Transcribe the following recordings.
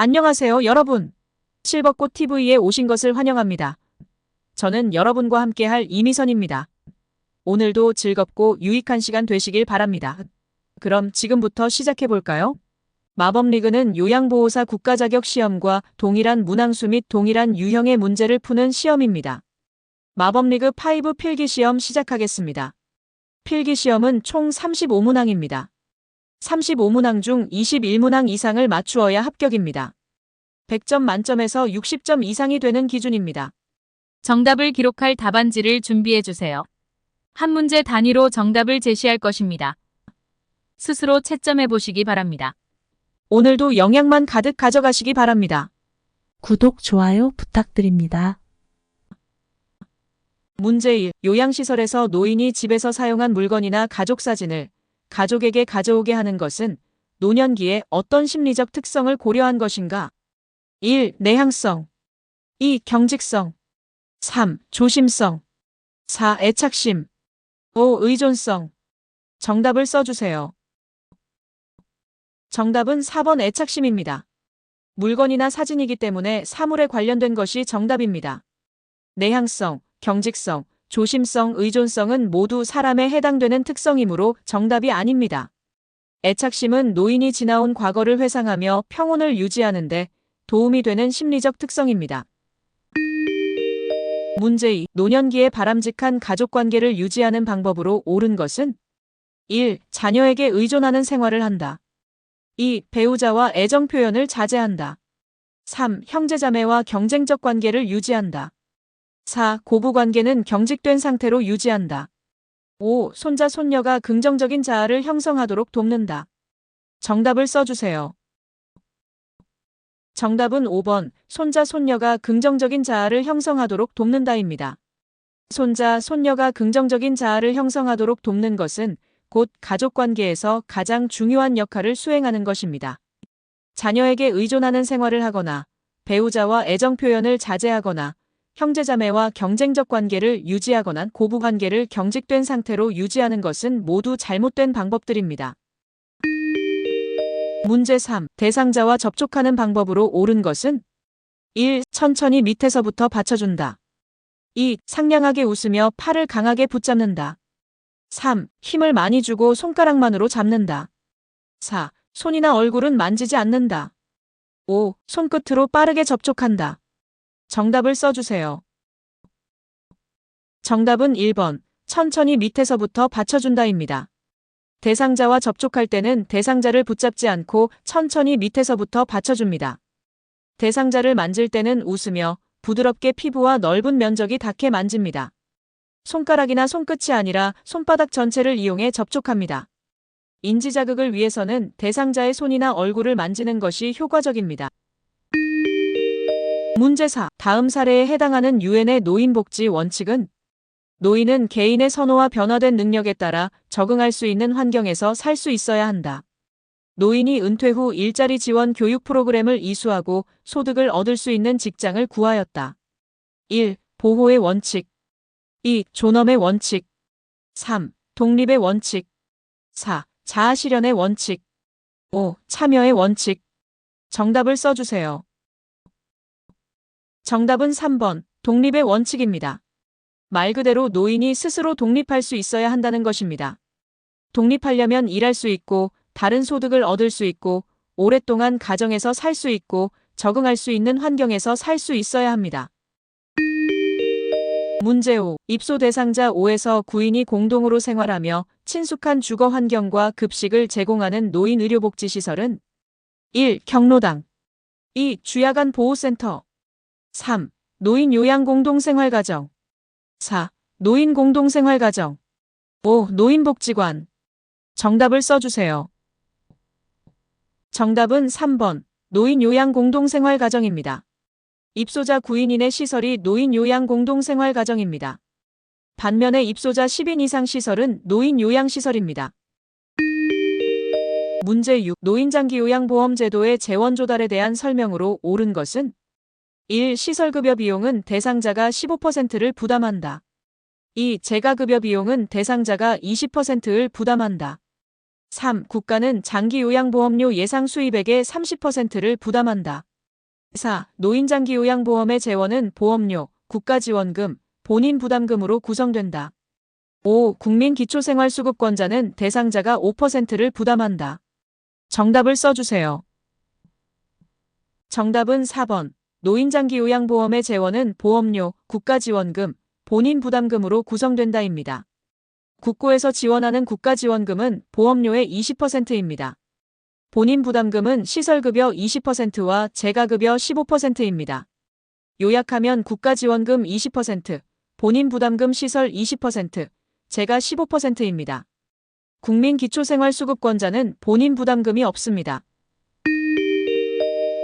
안녕하세요, 여러분. 실버꽃 TV에 오신 것을 환영합니다. 저는 여러분과 함께할 이미선입니다. 오늘도 즐겁고 유익한 시간 되시길 바랍니다. 그럼 지금부터 시작해 볼까요? 마법리그는 요양보호사 국가자격 시험과 동일한 문항수 및 동일한 유형의 문제를 푸는 시험입니다. 마법리그 5 필기시험 시작하겠습니다. 필기시험은 총 35문항입니다. 35문항 중 21문항 이상을 맞추어야 합격입니다. 100점 만점에서 60점 이상이 되는 기준입니다. 정답을 기록할 답안지를 준비해 주세요. 한 문제 단위로 정답을 제시할 것입니다. 스스로 채점해 보시기 바랍니다. 오늘도 영양만 가득 가져가시기 바랍니다. 구독, 좋아요 부탁드립니다. 문제 1. 요양시설에서 노인이 집에서 사용한 물건이나 가족 사진을 가족에게 가져오게 하는 것은 노년기에 어떤 심리적 특성을 고려한 것인가? 1. 내향성 2. 경직성 3. 조심성 4. 애착심 5. 의존성 정답을 써주세요. 정답은 4번 애착심입니다. 물건이나 사진이기 때문에 사물에 관련된 것이 정답입니다. 내향성, 경직성, 조심성, 의존성은 모두 사람에 해당되는 특성이므로 정답이 아닙니다. 애착심은 노인이 지나온 과거를 회상하며 평온을 유지하는 데 도움이 되는 심리적 특성입니다. 문제 2. 노년기에 바람직한 가족관계를 유지하는 방법으로 옳은 것은 1. 자녀에게 의존하는 생활을 한다. 2. 배우자와 애정 표현을 자제한다. 3. 형제자매와 경쟁적 관계를 유지한다. 4. 고부관계는 경직된 상태로 유지한다. 5. 손자, 손녀가 긍정적인 자아를 형성하도록 돕는다. 정답을 써주세요. 정답은 5번, 손자, 손녀가 긍정적인 자아를 형성하도록 돕는다입니다. 손자, 손녀가 긍정적인 자아를 형성하도록 돕는 것은 곧 가족관계에서 가장 중요한 역할을 수행하는 것입니다. 자녀에게 의존하는 생활을 하거나 배우자와 애정 표현을 자제하거나 형제자매와 경쟁적 관계를 유지하거나 고부관계를 경직된 상태로 유지하는 것은 모두 잘못된 방법들입니다. 문제 3. 대상자와 접촉하는 방법으로 옳은 것은 1. 천천히 밑에서부터 받쳐준다. 2. 상냥하게 웃으며 팔을 강하게 붙잡는다. 3. 힘을 많이 주고 손가락만으로 잡는다. 4. 손이나 얼굴은 만지지 않는다. 5. 손끝으로 빠르게 접촉한다. 정답을 써주세요. 정답은 1번, 천천히 밑에서부터 받쳐준다입니다. 대상자와 접촉할 때는 대상자를 붙잡지 않고 천천히 밑에서부터 받쳐줍니다. 대상자를 만질 때는 웃으며 부드럽게 피부와 넓은 면적이 닿게 만집니다. 손가락이나 손끝이 아니라 손바닥 전체를 이용해 접촉합니다. 인지 자극을 위해서는 대상자의 손이나 얼굴을 만지는 것이 효과적입니다. 문제 4. 다음 사례에 해당하는 유엔의 노인복지 원칙은 노인은 개인의 선호와 변화된 능력에 따라 적응할 수 있는 환경에서 살 수 있어야 한다. 노인이 은퇴 후 일자리 지원 교육 프로그램을 이수하고 소득을 얻을 수 있는 직장을 구하였다. 1. 보호의 원칙 2. 존엄의 원칙 3. 독립의 원칙 4. 자아실현의 원칙 5. 참여의 원칙 정답을 써주세요. 정답은 3번, 독립의 원칙입니다. 말 그대로 노인이 스스로 독립할 수 있어야 한다는 것입니다. 독립하려면 일할 수 있고, 다른 소득을 얻을 수 있고, 오랫동안 가정에서 살 수 있고, 적응할 수 있는 환경에서 살 수 있어야 합니다. 문제 5. 입소 대상자 5에서 9인이 공동으로 생활하며 친숙한 주거 환경과 급식을 제공하는 노인 의료복지시설은 1. 경로당 2. 주야간 보호센터 3. 노인 요양 공동생활가정 4. 노인 공동생활가정 5. 노인복지관 정답을 써주세요. 정답은 3번, 노인 요양 공동생활가정입니다. 입소자 9인인의 시설이 노인 요양 공동생활가정입니다. 반면에 입소자 10인 이상 시설은 노인 요양시설입니다. 문제 6. 노인장기요양보험제도의 재원조달에 대한 설명으로 옳은 것은 1. 시설급여 비용은 대상자가 15%를 부담한다. 2. 재가급여 비용은 대상자가 20%를 부담한다. 3. 국가는 장기요양보험료 예상 수입액의 30%를 부담한다. 4. 노인장기요양보험의 재원은 보험료, 국가지원금, 본인 부담금으로 구성된다. 5. 국민기초생활수급권자는 대상자가 5%를 부담한다. 정답을 써주세요. 정답은 4번. 노인장기요양보험의 재원은 보험료, 국가지원금, 본인 부담금으로 구성된다입니다. 국고에서 지원하는 국가지원금은 보험료의 20%입니다. 본인 부담금은 시설급여 20%와 재가급여 15%입니다. 요약하면 국가지원금 20%, 본인 부담금 시설 20%, 재가 15%입니다. 국민기초생활수급권자는 본인 부담금이 없습니다.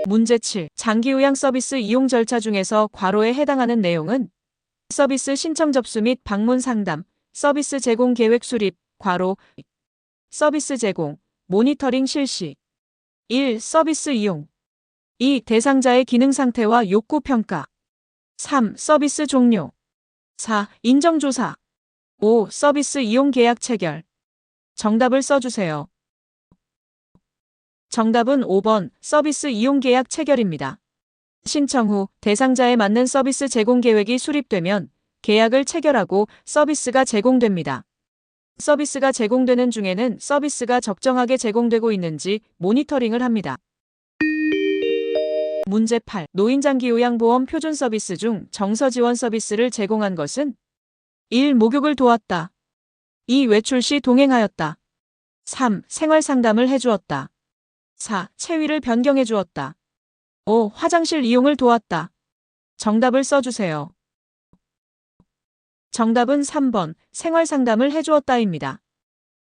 문제 7. 장기요양 서비스 이용 절차 중에서 괄호에 해당하는 내용은 서비스 신청 접수 및 방문 상담, 서비스 제공 계획 수립, 괄호, 서비스 제공, 모니터링 실시. 1. 서비스 이용. 2. 대상자의 기능 상태와 욕구 평가. 3. 서비스 종료. 4. 인정 조사. 5. 서비스 이용 계약 체결. 정답을 써주세요. 정답은 5번 서비스 이용 계약 체결입니다. 신청 후 대상자에 맞는 서비스 제공 계획이 수립되면 계약을 체결하고 서비스가 제공됩니다. 서비스가 제공되는 중에는 서비스가 적정하게 제공되고 있는지 모니터링을 합니다. 문제 8. 노인장기요양보험 표준 서비스 중 정서지원 서비스를 제공한 것은 1. 목욕을 도왔다. 2. 외출 시 동행하였다. 3. 생활상담을 해주었다. 4. 체위를 변경해 주었다. 5. 화장실 이용을 도왔다. 정답을 써주세요. 정답은 3번 생활상담을 해주었다입니다.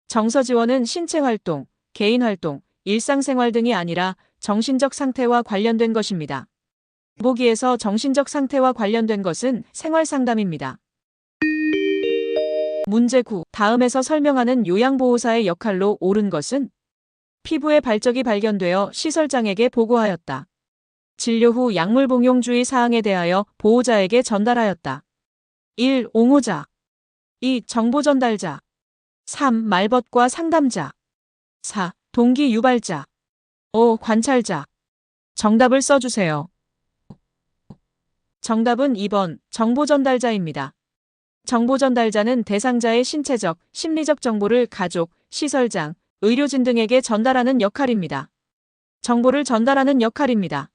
정서지원은 신체활동, 개인활동, 일상생활 등이 아니라 정신적 상태와 관련된 것입니다. 보기에서 정신적 상태와 관련된 것은 생활상담입니다. 문제 9. 다음에서 설명하는 요양보호사의 역할로 옳은 것은 피부에 발적이 발견되어 시설장에게 보고하였다. 진료 후 약물 복용 주의 사항에 대하여 보호자에게 전달하였다. 1. 옹호자. 2. 정보 전달자. 3. 말벗과 상담자. 4. 동기 유발자. 5. 관찰자. 정답을 써주세요. 정답은 2번 정보 전달자입니다. 정보 전달자는 대상자의 신체적, 심리적 정보를 가족, 시설장, 의료진 등에게 전달하는 역할입니다. 정보를 전달하는 역할입니다.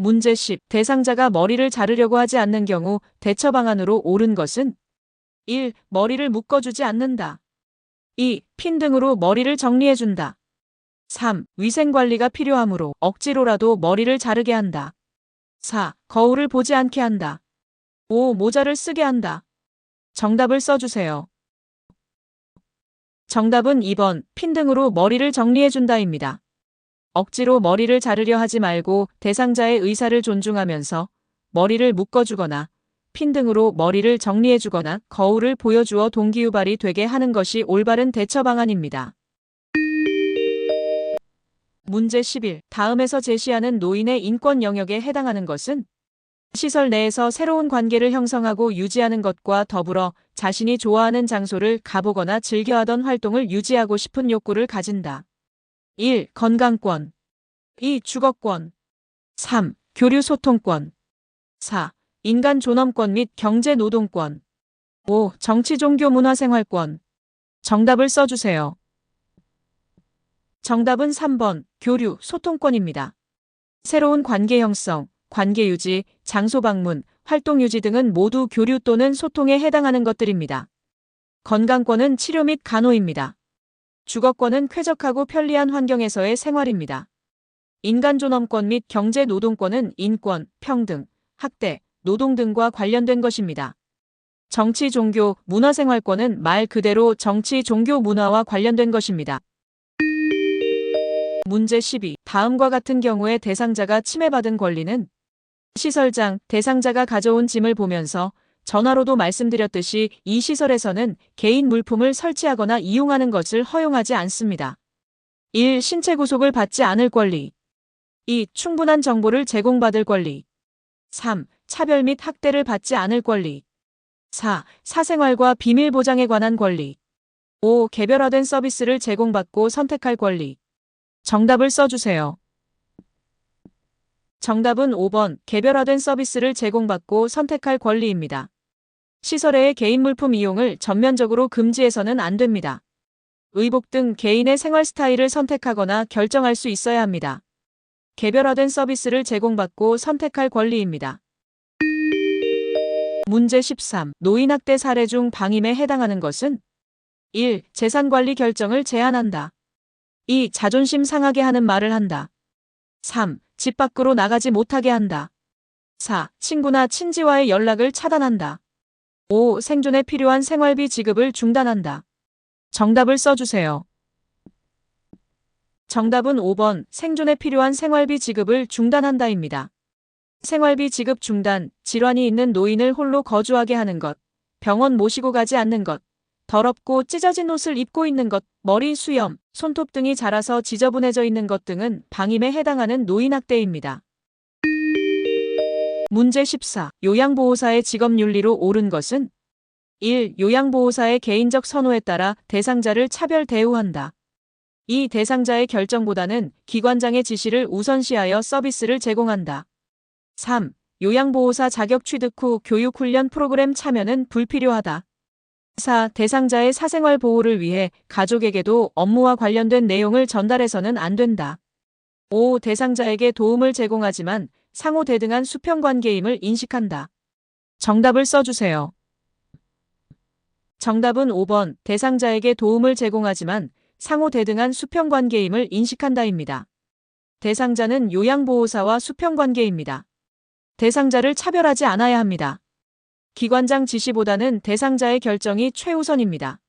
문제 10. 대상자가 머리를 자르려고 하지 않는 경우 대처 방안으로 옳은 것은 1. 머리를 묶어주지 않는다. 2. 핀 등으로 머리를 정리해준다. 3. 위생관리가 필요하므로 억지로라도 머리를 자르게 한다. 4. 거울을 보지 않게 한다. 5. 모자를 쓰게 한다. 정답을 써주세요. 정답은 2번 핀 등으로 머리를 정리해준다입니다. 억지로 머리를 자르려 하지 말고 대상자의 의사를 존중하면서 머리를 묶어주거나 핀 등으로 머리를 정리해주거나 거울을 보여주어 동기유발이 되게 하는 것이 올바른 대처 방안입니다. 문제 11. 다음에서 제시하는 노인의 인권 영역에 해당하는 것은 시설 내에서 새로운 관계를 형성하고 유지하는 것과 더불어 자신이 좋아하는 장소를 가보거나 즐겨하던 활동을 유지하고 싶은 욕구를 가진다. 1. 건강권. 2. 주거권. 3. 교류 소통권. 4. 인간 존엄권 및 경제 노동권. 5. 정치 종교 문화 생활권. 정답을 써주세요. 정답은 3번 교류 소통권입니다. 새로운 관계 형성, 관계 유지, 장소 방문, 활동 유지 등은 모두 교류 또는 소통에 해당하는 것들입니다. 건강권은 치료 및 간호입니다. 주거권은 쾌적하고 편리한 환경에서의 생활입니다. 인간존엄권 및 경제노동권은 인권, 평등, 학대, 노동 등과 관련된 것입니다. 정치, 종교, 문화생활권은 말 그대로 정치, 종교, 문화와 관련된 것입니다. 문제 12. 다음과 같은 경우에 대상자가 침해받은 권리는 시설장, 대상자가 가져온 짐을 보면서 전화로도 말씀드렸듯이 이 시설에서는 개인 물품을 설치하거나 이용하는 것을 허용하지 않습니다. 1. 신체 구속을 받지 않을 권리. 2. 충분한 정보를 제공받을 권리. 3. 차별 및 학대를 받지 않을 권리. 4. 사생활과 비밀 보장에 관한 권리. 5. 개별화된 서비스를 제공받고 선택할 권리. 정답을 써주세요. 정답은 5번 개별화된 서비스를 제공받고 선택할 권리입니다. 시설의 개인 물품 이용을 전면적으로 금지해서는 안 됩니다. 의복 등 개인의 생활 스타일을 선택하거나 결정할 수 있어야 합니다. 개별화된 서비스를 제공받고 선택할 권리입니다. 문제 13. 노인학대 사례 중 방임에 해당하는 것은 1. 재산관리 결정을 제한한다. 2. 자존심 상하게 하는 말을 한다. 3. 집 밖으로 나가지 못하게 한다. 4. 친구나 친지와의 연락을 차단한다. 5. 생존에 필요한 생활비 지급을 중단한다. 정답을 써주세요. 정답은 5번 생존에 필요한 생활비 지급을 중단한다입니다. 생활비 지급 중단, 질환이 있는 노인을 홀로 거주하게 하는 것, 병원 모시고 가지 않는 것, 더럽고 찢어진 옷을 입고 있는 것, 머리 수염, 손톱 등이 자라서 지저분해져 있는 것 등은 방임에 해당하는 노인학대입니다. 문제 14. 요양보호사의 직업윤리로 옳은 것은 1. 요양보호사의 개인적 선호에 따라 대상자를 차별 대우한다. 2. 대상자의 결정보다는 기관장의 지시를 우선시하여 서비스를 제공한다. 3. 요양보호사 자격 취득 후 교육훈련 프로그램 참여는 불필요하다. 4. 대상자의 사생활 보호를 위해 가족에게도 업무와 관련된 내용을 전달해서는 안 된다. 5. 대상자에게 도움을 제공하지만 상호 대등한 수평관계임을 인식한다. 정답을 써주세요. 정답은 5번 대상자에게 도움을 제공하지만 상호 대등한 수평관계임을 인식한다입니다. 대상자는 요양보호사와 수평관계입니다. 대상자를 차별하지 않아야 합니다. 기관장 지시보다는 대상자의 결정이 최우선입니다.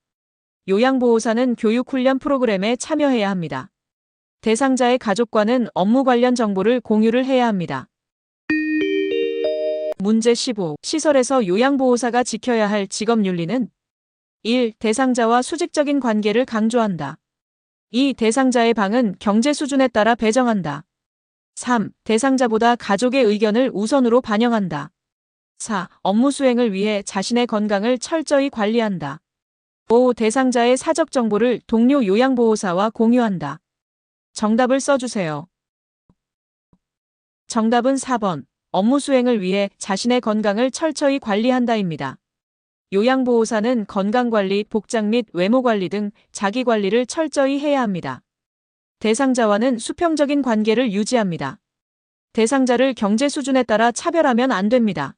요양보호사는 교육훈련 프로그램에 참여해야 합니다. 대상자의 가족과는 업무 관련 정보를 공유를 해야 합니다. 문제 15. 시설에서 요양보호사가 지켜야 할 직업윤리는 1. 대상자와 수직적인 관계를 강조한다. 2. 대상자의 방은 경제 수준에 따라 배정한다. 3. 대상자보다 가족의 의견을 우선으로 반영한다. 4. 업무 수행을 위해 자신의 건강을 철저히 관리한다. 5. 대상자의 사적 정보를 동료 요양보호사와 공유한다. 정답을 써주세요. 정답은 4번. 업무 수행을 위해 자신의 건강을 철저히 관리한다입니다. 요양보호사는 건강관리, 복장 및 외모관리 등 자기관리를 철저히 해야 합니다. 대상자와는 수평적인 관계를 유지합니다. 대상자를 경제 수준에 따라 차별하면 안 됩니다.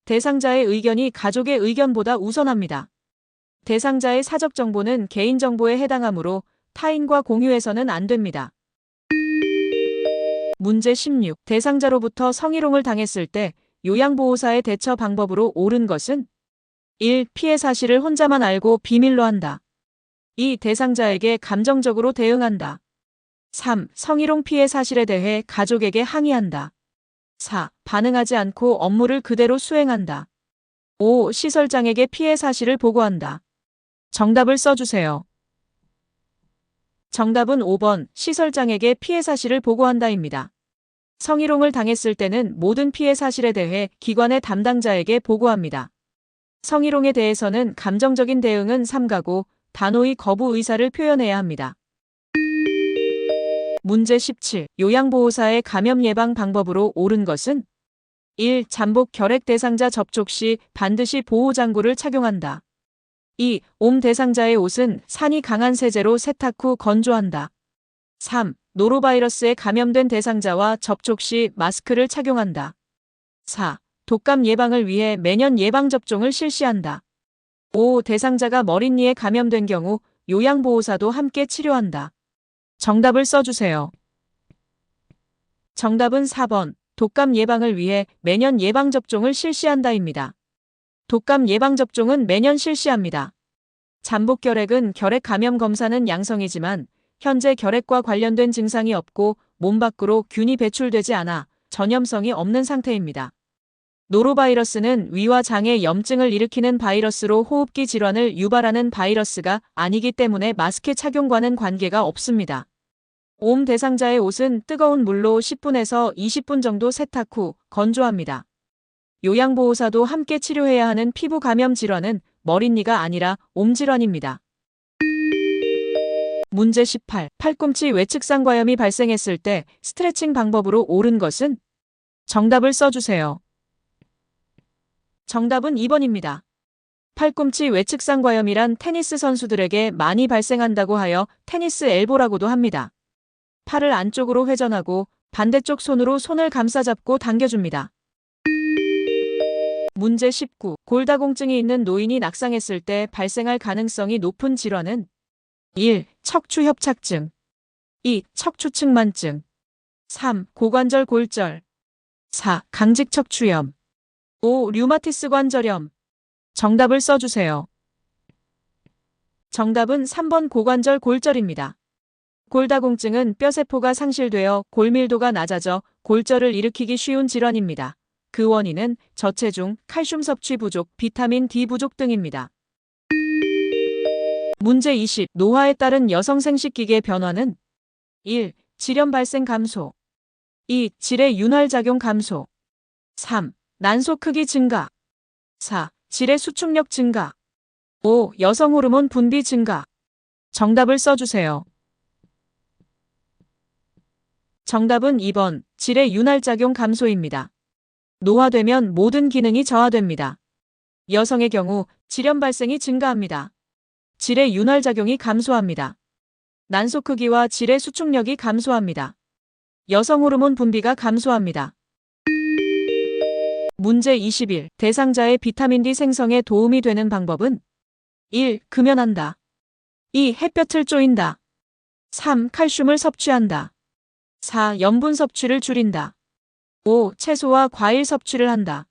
대상자의 의견이 가족의 의견보다 우선합니다. 대상자의 사적 정보는 개인정보에 해당하므로 타인과 공유해서는 안 됩니다. 문제 16. 대상자로부터 성희롱을 당했을 때 요양보호사의 대처 방법으로 옳은 것은 1. 피해 사실을 혼자만 알고 비밀로 한다. 2. 대상자에게 감정적으로 대응한다. 3. 성희롱 피해 사실에 대해 가족에게 항의한다. 4. 반응하지 않고 업무를 그대로 수행한다. 5. 시설장에게 피해 사실을 보고한다. 정답을 써주세요. 정답은 5번 시설장에게 피해 사실을 보고한다입니다. 성희롱을 당했을 때는 모든 피해 사실에 대해 기관의 담당자에게 보고합니다. 성희롱에 대해서는 감정적인 대응은 삼가고 단호히 거부 의사를 표현해야 합니다. 문제 17. 요양보호사의 감염 예방 방법으로 옳은 것은 1. 잠복 결핵 대상자 접촉 시 반드시 보호장구를 착용한다. 2. 옴 대상자의 옷은 산이 강한 세제로 세탁 후 건조한다. 3. 노로바이러스에 감염된 대상자와 접촉 시 마스크를 착용한다. 4. 독감 예방을 위해 매년 예방접종을 실시한다. 5. 대상자가 머릿니에 감염된 경우 요양보호사도 함께 치료한다. 정답을 써주세요. 정답은 4번. 독감 예방을 위해 매년 예방접종을 실시한다입니다. 독감 예방접종은 매년 실시합니다. 잠복 결핵은 결핵 감염 검사는 양성이지만 현재 결핵과 관련된 증상이 없고 몸 밖으로 균이 배출되지 않아 전염성이 없는 상태입니다. 노로바이러스는 위와 장에 염증을 일으키는 바이러스로 호흡기 질환을 유발하는 바이러스가 아니기 때문에 마스크 착용과는 관계가 없습니다. 옴 대상자의 옷은 뜨거운 물로 10분에서 20분 정도 세탁 후 건조합니다. 요양보호사도 함께 치료해야 하는 피부 감염 질환은 머릿니가 아니라 옴 질환입니다. 문제 18. 팔꿈치 외측상과염이 발생했을 때 스트레칭 방법으로 옳은 것은 정답을 써주세요. 정답은 2번입니다. 팔꿈치 외측상과염이란 테니스 선수들에게 많이 발생한다고 하여 테니스 엘보라고도 합니다. 팔을 안쪽으로 회전하고 반대쪽 손으로 손을 감싸잡고 당겨줍니다. 문제 19. 골다공증이 있는 노인이 낙상했을 때 발생할 가능성이 높은 질환은 1. 척추협착증 2. 척추측만증 3. 고관절 골절 4. 강직척추염 5. 류마티스 관절염. 정답을 써주세요. 정답은 3번 고관절 골절입니다. 골다공증은 뼈세포가 상실되어 골밀도가 낮아져 골절을 일으키기 쉬운 질환입니다. 그 원인은 저체중, 칼슘 섭취 부족, 비타민 D 부족 등입니다. 문제 20. 노화에 따른 여성 생식기계 변화는 1. 질염 발생 감소 2. 질의 윤활작용 감소 3. 난소 크기 증가 4. 질의 수축력 증가 5. 여성 호르몬 분비 증가. 정답을 써주세요. 정답은 2번 질의 윤활작용 감소입니다. 노화되면 모든 기능이 저하됩니다. 여성의 경우 질염 발생이 증가합니다. 질의 윤활작용이 감소합니다. 난소 크기와 질의 수축력이 감소합니다. 여성 호르몬 분비가 감소합니다. 문제 21. 대상자의 비타민 D 생성에 도움이 되는 방법은 1. 금연한다 2. 햇볕을 쬐인다 3. 칼슘을 섭취한다 4. 염분 섭취를 줄인다 5. 채소와 과일 섭취를 한다.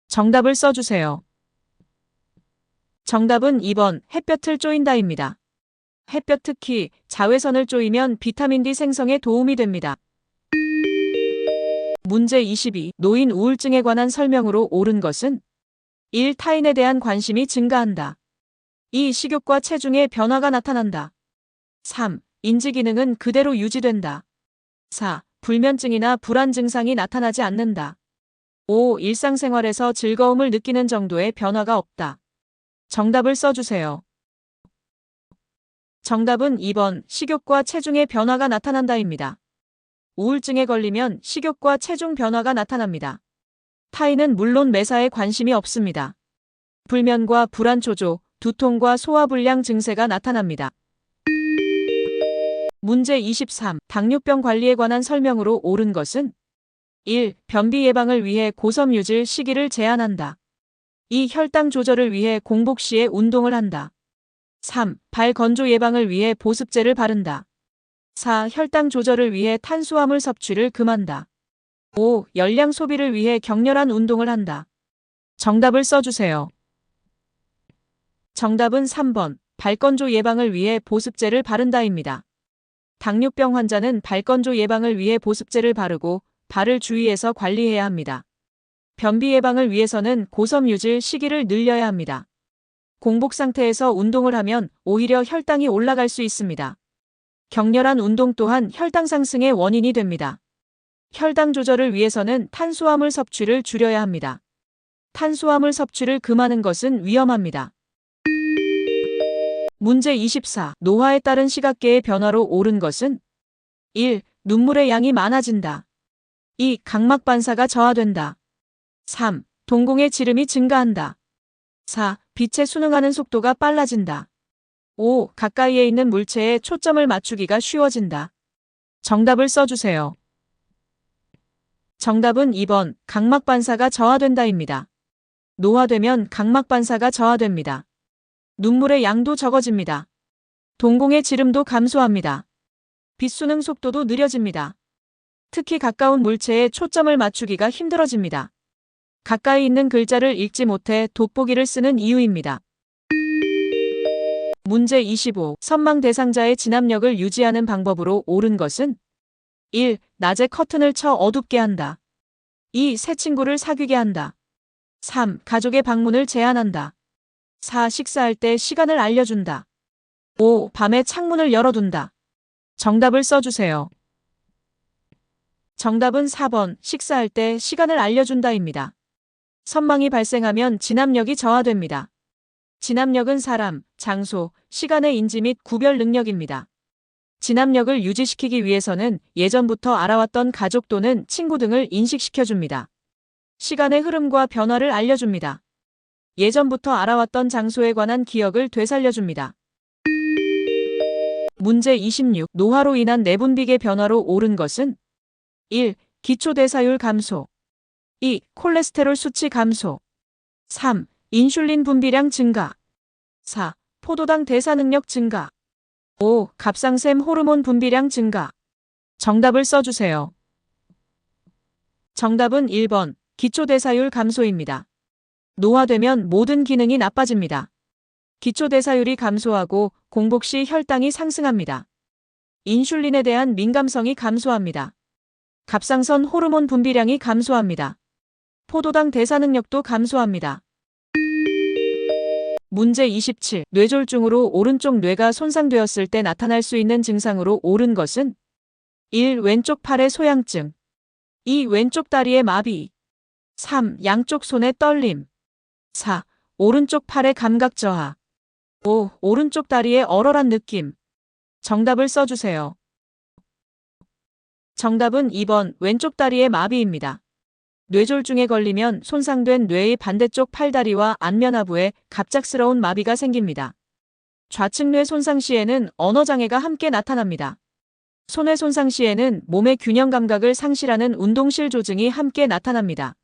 정답을 써주세요. 정답은 2번 햇볕을 쬐인다입니다. 햇볕 특히 자외선을 쬐이면 비타민 D 생성에 도움이 됩니다. 문제 22. 노인 우울증에 관한 설명으로 옳은 것은 1. 타인에 대한 관심이 증가한다. 2. 식욕과 체중의 변화가 나타난다. 3. 인지 기능은 그대로 유지된다. 4. 불면증이나 불안 증상이 나타나지 않는다. 5. 일상생활에서 즐거움을 느끼는 정도의 변화가 없다. 정답을 써주세요. 정답은 2번 식욕과 체중의 변화가 나타난다입니다. 우울증에 걸리면 식욕과 체중 변화가 나타납니다. 타인은 물론 매사에 관심이 없습니다. 불면과 불안 초조, 두통과 소화불량 증세가 나타납니다. 문제 23. 당뇨병 관리에 관한 설명으로 옳은 것은 1. 변비 예방을 위해 고섬유질 시기를 제한한다. 2. 혈당 조절을 위해 공복 시에 운동을 한다. 3. 발 건조 예방을 위해 보습제를 바른다. 4. 혈당 조절을 위해 탄수화물 섭취를 금한다. 5. 열량 소비를 위해 격렬한 운동을 한다. 정답을 써주세요. 정답은 3번 발건조 예방을 위해 보습제를 바른다입니다. 당뇨병 환자는 발건조 예방을 위해 보습제를 바르고 발을 주의해서 관리해야 합니다. 변비 예방을 위해서는 고섬유질 시기를 늘려야 합니다. 공복 상태에서 운동을 하면 오히려 혈당이 올라갈 수 있습니다. 격렬한 운동 또한 혈당 상승의 원인이 됩니다. 혈당 조절을 위해서는 탄수화물 섭취를 줄여야 합니다. 탄수화물 섭취를 금하는 것은 위험합니다. 문제 24. 노화에 따른 시각계의 변화로 옳은 것은 1. 눈물의 양이 많아진다. 2. 각막 반사가 저하된다. 3. 동공의 지름이 증가한다. 4. 빛에 순응하는 속도가 빨라진다. 5. 가까이에 있는 물체에 초점을 맞추기가 쉬워진다. 정답을 써주세요. 정답은 2번 각막 반사가 저하된다입니다. 노화되면 각막 반사가 저하됩니다. 눈물의 양도 적어집니다. 동공의 지름도 감소합니다. 빛 순응 속도도 느려집니다. 특히 가까운 물체에 초점을 맞추기가 힘들어집니다. 가까이 있는 글자를 읽지 못해 돋보기를 쓰는 이유입니다. 문제 25. 선망 대상자의 진압력을 유지하는 방법으로 옳은 것은 1. 낮에 커튼을 쳐 어둡게 한다. 2. 새 친구를 사귀게 한다. 3. 가족의 방문을 제한한다. 4. 식사할 때 시간을 알려준다. 5. 밤에 창문을 열어둔다. 정답을 써주세요. 정답은 4번 식사할 때 시간을 알려준다입니다. 선망이 발생하면 진압력이 저하됩니다. 진압력은 사람, 장소, 시간의 인지 및 구별 능력입니다. 진압력을 유지시키기 위해서는 예전부터 알아왔던 가족 또는 친구 등을 인식시켜줍니다. 시간의 흐름과 변화를 알려줍니다. 예전부터 알아왔던 장소에 관한 기억을 되살려줍니다. 문제 26. 노화로 인한 내분비계 변화로 오른 것은 1. 기초대사율 감소 2. 콜레스테롤 수치 감소 3. 인슐린 분비량 증가 4. 포도당 대사 능력 증가 5. 갑상샘 호르몬 분비량 증가. 정답을 써주세요. 정답은 1번 기초대사율 감소입니다. 노화되면 모든 기능이 나빠집니다. 기초대사율이 감소하고 공복 시 혈당이 상승합니다. 인슐린에 대한 민감성이 감소합니다. 갑상선 호르몬 분비량이 감소합니다. 포도당 대사 능력도 감소합니다. 문제 27. 뇌졸중으로 오른쪽 뇌가 손상되었을 때 나타날 수 있는 증상으로 옳은 것은 1. 왼쪽 팔의 소양증 2. 왼쪽 다리의 마비 3. 양쪽 손의 떨림 4. 오른쪽 팔의 감각 저하 5. 오른쪽 다리의 얼얼한 느낌. 정답을 써주세요. 정답은 2번 왼쪽 다리의 마비입니다. 뇌졸중에 걸리면 손상된 뇌의 반대쪽 팔다리와 안면하부에 갑작스러운 마비가 생깁니다. 좌측 뇌 손상 시에는 언어장애가 함께 나타납니다. 손의 손상 시에는 몸의 균형 감각을 상실하는 운동실 조증이 함께 나타납니다.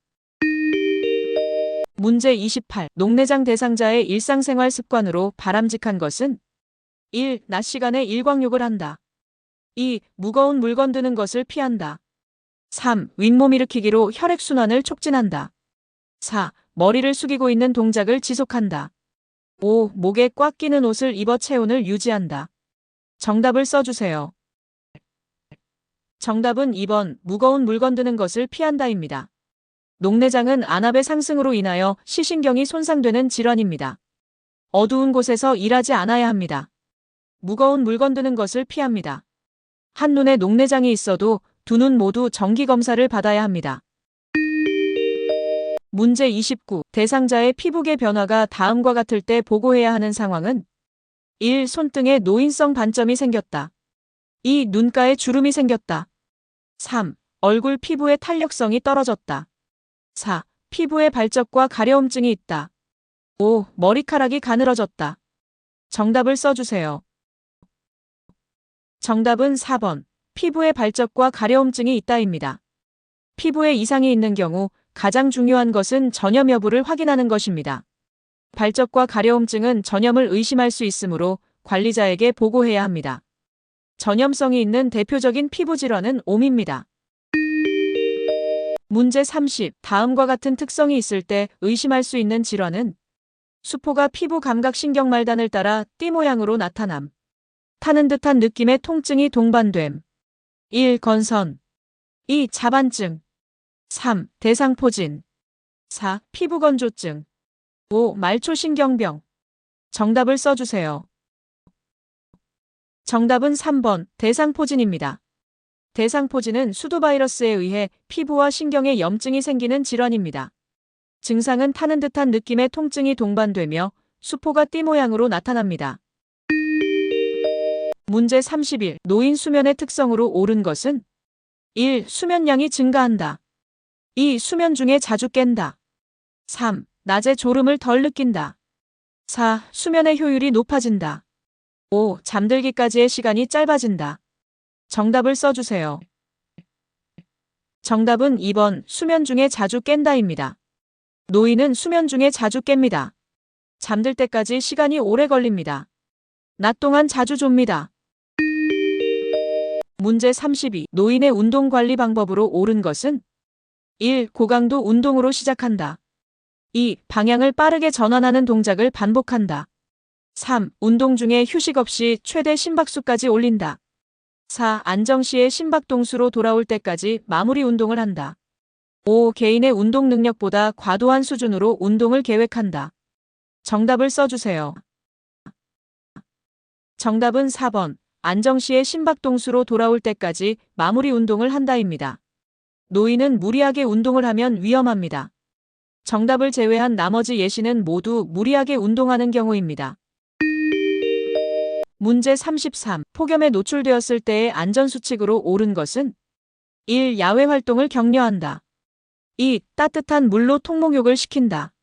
문제 28. 녹내장 대상자의 일상생활 습관으로 바람직한 것은 1. 낮 시간에 일광욕을 한다. 2. 무거운 물건 드는 것을 피한다. 3. 윗몸 일으키기로 혈액순환을 촉진한다. 4. 머리를 숙이고 있는 동작을 지속한다. 5. 목에 꽉 끼는 옷을 입어 체온을 유지한다. 정답을 써주세요. 정답은 2번 무거운 물건 드는 것을 피한다입니다. 녹내장은 안압의 상승으로 인하여 시신경이 손상되는 질환입니다. 어두운 곳에서 일하지 않아야 합니다. 무거운 물건 드는 것을 피합니다. 한눈에 녹내장이 있어도 두 눈 모두 정기검사를 받아야 합니다. 문제 29. 대상자의 피부계 변화가 다음과 같을 때 보고해야 하는 상황은 1. 손등에 노인성 반점이 생겼다. 2. 눈가에 주름이 생겼다. 3. 얼굴 피부의 탄력성이 떨어졌다. 4. 피부에 발적과 가려움증이 있다. 5. 머리카락이 가늘어졌다. 정답을 써주세요. 정답은 4번. 피부에 발적과 가려움증이 있다입니다. 피부에 이상이 있는 경우 가장 중요한 것은 전염 여부를 확인하는 것입니다. 발적과 가려움증은 전염을 의심할 수 있으므로 관리자에게 보고해야 합니다. 전염성이 있는 대표적인 피부 질환은 옴입니다. 문제 30. 다음과 같은 특성이 있을 때 의심할 수 있는 질환은 수포가 피부 감각 신경 말단을 따라 띠 모양으로 나타남. 타는 듯한 느낌의 통증이 동반됨. 1. 건선 2. 자반증 3. 대상포진 4. 피부건조증 5. 말초신경병. 정답을 써주세요. 정답은 3번 대상포진입니다. 대상포진은 수두바이러스에 의해 피부와 신경에 염증이 생기는 질환입니다. 증상은 타는 듯한 느낌의 통증이 동반되며 수포가 띠 모양으로 나타납니다. 문제 31. 노인 수면의 특성으로 옳은 것은 1. 수면량이 증가한다. 2. 수면 중에 자주 깬다. 3. 낮에 졸음을 덜 느낀다. 4. 수면의 효율이 높아진다. 5. 잠들기까지의 시간이 짧아진다. 정답을 써주세요. 정답은 2번 수면 중에 자주 깬다입니다. 노인은 수면 중에 자주 깹니다. 잠들 때까지 시간이 오래 걸립니다. 낮 동안 자주 좁니다. 문제 32. 노인의 운동관리 방법으로 옳은 것은 1. 고강도 운동으로 시작한다. 2. 방향을 빠르게 전환하는 동작을 반복한다. 3. 운동 중에 휴식 없이 최대 심박수까지 올린다. 4. 안정 시에 심박동수로 돌아올 때까지 마무리 운동을 한다. 5. 개인의 운동 능력보다 과도한 수준으로 운동을 계획한다. 정답을 써주세요. 정답은 4번. 안정 시에 심박동수로 돌아올 때까지 마무리 운동을 한다입니다. 노인은 무리하게 운동을 하면 위험합니다. 정답을 제외한 나머지 예시는 모두 무리하게 운동하는 경우입니다. 문제 33. 폭염에 노출되었을 때의 안전수칙으로 옳은 것은 1. 야외 활동을 격려한다. 2. 따뜻한 물로 통목욕을 시킨다.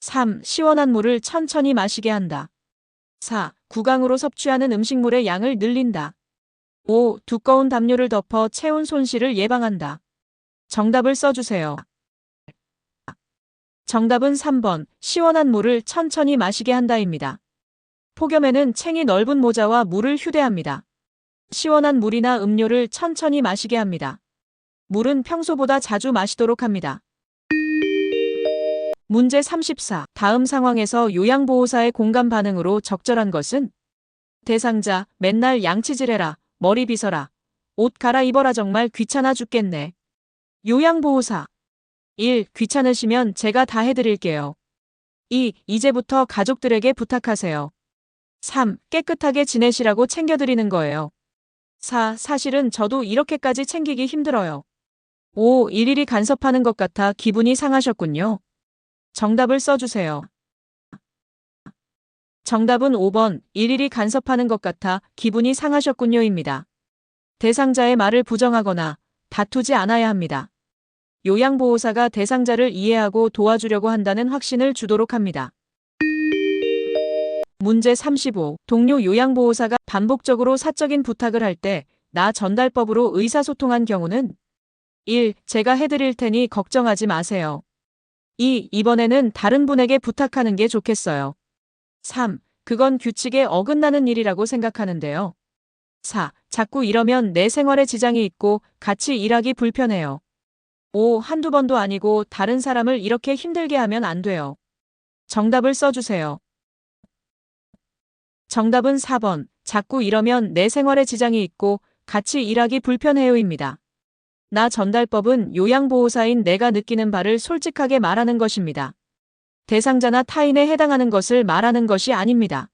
3. 시원한 물을 천천히 마시게 한다. 4. 구강으로 섭취하는 음식물의 양을 늘린다. 5. 두꺼운 담요를 덮어 체온 손실을 예방한다. 정답을 써주세요. 정답은 3번, 시원한 물을 천천히 마시게 한다입니다. 폭염에는 챙이 넓은 모자와 물을 휴대합니다. 시원한 물이나 음료를 천천히 마시게 합니다. 물은 평소보다 자주 마시도록 합니다. 문제 34. 다음 상황에서 요양보호사의 공감 반응으로 적절한 것은? 대상자, 맨날 양치질해라, 머리 빗어라, 옷 갈아입어라 정말 귀찮아 죽겠네. 요양보호사. 1. 귀찮으시면 제가 다 해드릴게요. 2. 이제부터 가족들에게 부탁하세요. 3. 깨끗하게 지내시라고 챙겨드리는 거예요. 4. 사실은 저도 이렇게까지 챙기기 힘들어요. 5. 일일이 간섭하는 것 같아 기분이 상하셨군요. 정답을 써주세요. 정답은 5번, 일일이 간섭하는 것 같아 기분이 상하셨군요입니다. 대상자의 말을 부정하거나 다투지 않아야 합니다. 요양보호사가 대상자를 이해하고 도와주려고 한다는 확신을 주도록 합니다. 문제 35. 동료 요양보호사가 반복적으로 사적인 부탁을 할 때 나 전달법으로 의사소통한 경우는? 1. 제가 해드릴 테니 걱정하지 마세요. 2. 이번에는 다른 분에게 부탁하는 게 좋겠어요. 3. 그건 규칙에 어긋나는 일이라고 생각하는데요. 4. 자꾸 이러면 내 생활에 지장이 있고 같이 일하기 불편해요. 5. 한두 번도 아니고 다른 사람을 이렇게 힘들게 하면 안 돼요. 정답을 써주세요. 정답은 4번. 자꾸 이러면 내 생활에 지장이 있고 같이 일하기 불편해요입니다. 나 전달법은 요양보호사인 내가 느끼는 바를 솔직하게 말하는 것입니다. 대상자나 타인에 해당하는 것을 말하는 것이 아닙니다.